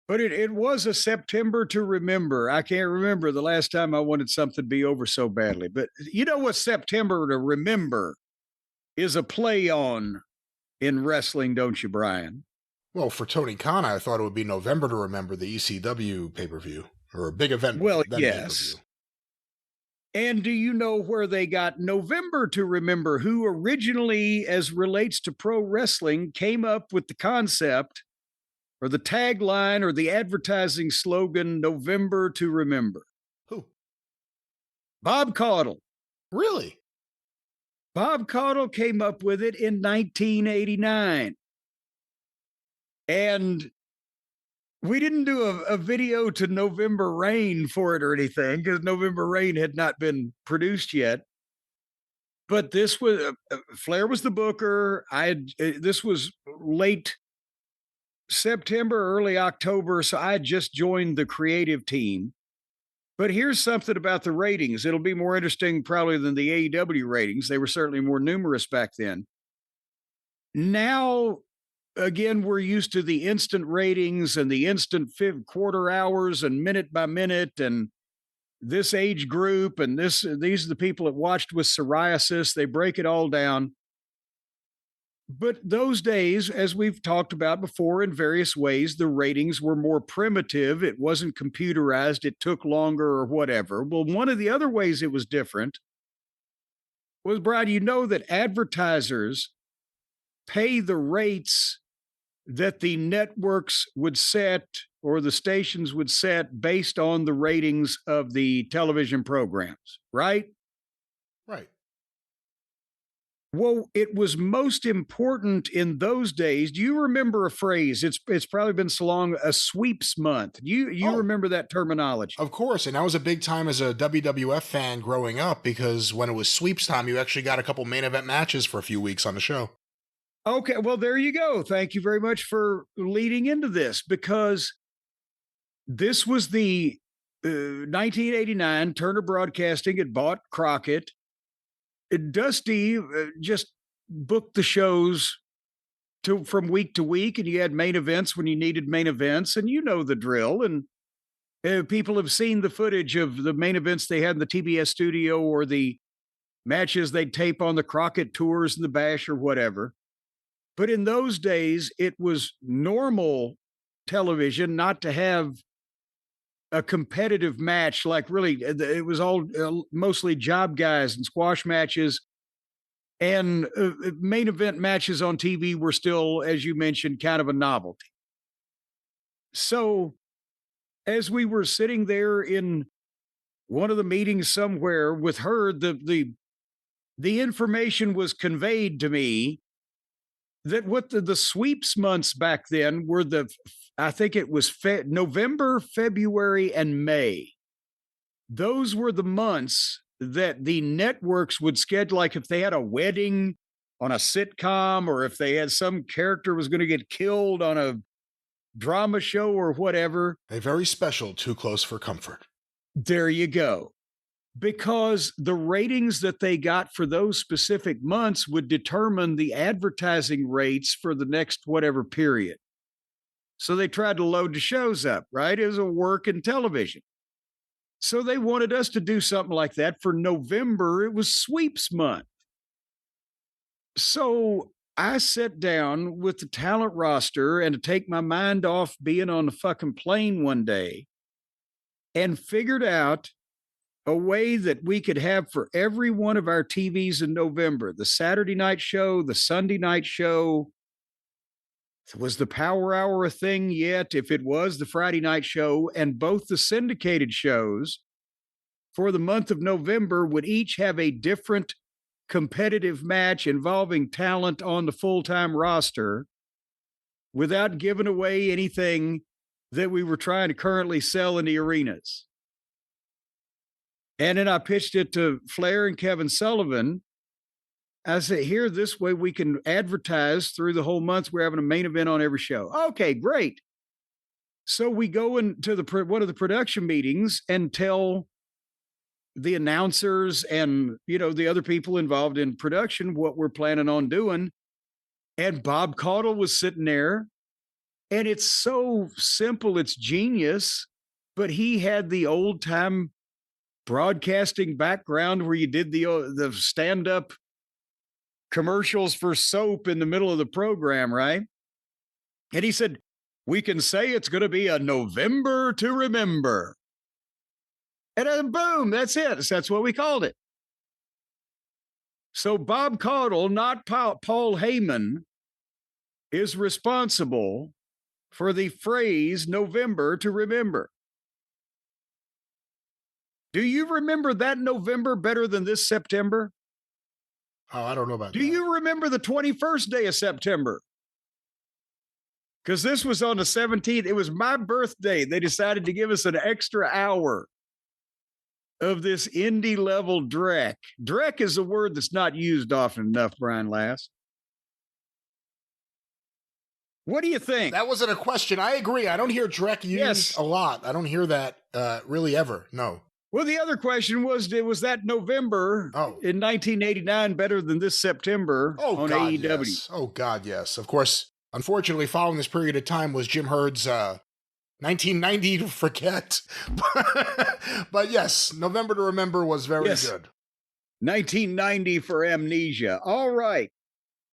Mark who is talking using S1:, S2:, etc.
S1: But it was a September to remember. I can't remember the last time I wanted something to be over so badly. But you know what September to remember is a play on in wrestling, don't you, Brian?
S2: Well, for Tony Khan, I thought it would be November to remember the ECW pay-per-view, or a big event
S1: Well,
S2: then
S1: yes.
S2: pay-per-view.
S1: And do you know where they got November to remember? Who originally, as relates to pro wrestling, came up with the concept or the tagline or the advertising slogan, November to remember?
S2: Who?
S1: Bob Caudle.
S2: Really?
S1: Bob Caudle came up with it in 1989. And we didn't do a video to November Rain for it or anything because November Rain had not been produced yet. But this was Flair was the booker. This was late September, early October, so I had just joined the creative team. But here's something about the ratings. It'll be more interesting probably than the AEW ratings. They were certainly more numerous back then. Now, again, we're used to the instant ratings and the instant quarter hours and minute by minute and this age group and these are the people that watched with psoriasis. They break it all down. But those days, as we've talked about before in various ways, the ratings were more primitive. It wasn't computerized. It took longer or whatever. Well, one of the other ways it was different was, Brad, you know that advertisers pay the rates that the networks would set or the stations would set based on the ratings of the television programs, right?
S2: Right.
S1: Well, it was most important in those days. Do you remember a phrase? It's probably been so long, a sweeps month. You remember that terminology?
S2: Of course, and that was a big time as a WWF fan growing up because when it was sweeps time, you actually got a couple main event matches for a few weeks on the show.
S1: Okay, well, there you go. Thank you very much for leading into this because this was the 1989 Turner Broadcasting had bought Crockett. Dusty just booked the shows from week to week, and you had main events when you needed main events, and you know the drill. And people have seen the footage of the main events they had in the TBS studio or the matches they'd tape on the Crockett tours and the Bash or whatever. But in those days, it was normal television not to have a competitive match. Like really, it was all mostly job guys and squash matches. And main event matches on TV were still, as you mentioned, kind of a novelty. So as we were sitting there in one of the meetings somewhere with her, the information was conveyed to me that what the sweeps months back then were I think it was November, February, and May. Those were the months that the networks would schedule, like if they had a wedding on a sitcom or if they had some character was going to get killed on a drama show or whatever.
S2: A very special Too Close for Comfort.
S1: There you go. Because the ratings that they got for those specific months would determine the advertising rates for the next whatever period. So they tried to load the shows up, right? It was a work in television. So they wanted us to do something like that for November. It was sweeps month. So I sat down with the talent roster and to take my mind off being on the fucking plane one day and figured out a way that we could have for every one of our TVs in November, the Saturday night show, the Sunday night show. Was the Power Hour a thing yet? If it was, the Friday night show and both the syndicated shows for the month of November would each have a different competitive match involving talent on the full-time roster without giving away anything that we were trying to currently sell in the arenas. And then I pitched it to Flair and Kevin Sullivan. I said, here, this way we can advertise through the whole month. We're having a main event on every show. Okay, great. So we go into one of the production meetings and tell the announcers and, the other people involved in production what we're planning on doing. And Bob Caudle was sitting there And it's so simple, it's genius, but he had the old time broadcasting background where you did the stand-up commercials for soap in the middle of the program, right? And he said, "We can say it's going to be a November to remember." And then boom, that's it. That's what we called it. So Bob Caudle, not Paul Heyman, is responsible for the phrase November to remember. Do you remember that November better than this September?
S2: Oh, I don't know about that.
S1: Do you remember the 21st day of September? Because this was on the 17th. It was my birthday. They decided to give us an extra hour of this indie level dreck. Dreck is a word that's not used often enough, Brian Lass. What do you think?
S2: That wasn't a question. I agree. I don't hear Drek used a lot. I don't hear that really ever. No.
S1: Well, the other question was that November in 1989 better than this September on
S2: God,
S1: AEW?
S2: Yes. Oh, God, yes. Of course, unfortunately, following this period of time was Jim Herd's 1990 to forget. But yes, November to remember was very good.
S1: 1990 for amnesia. All right.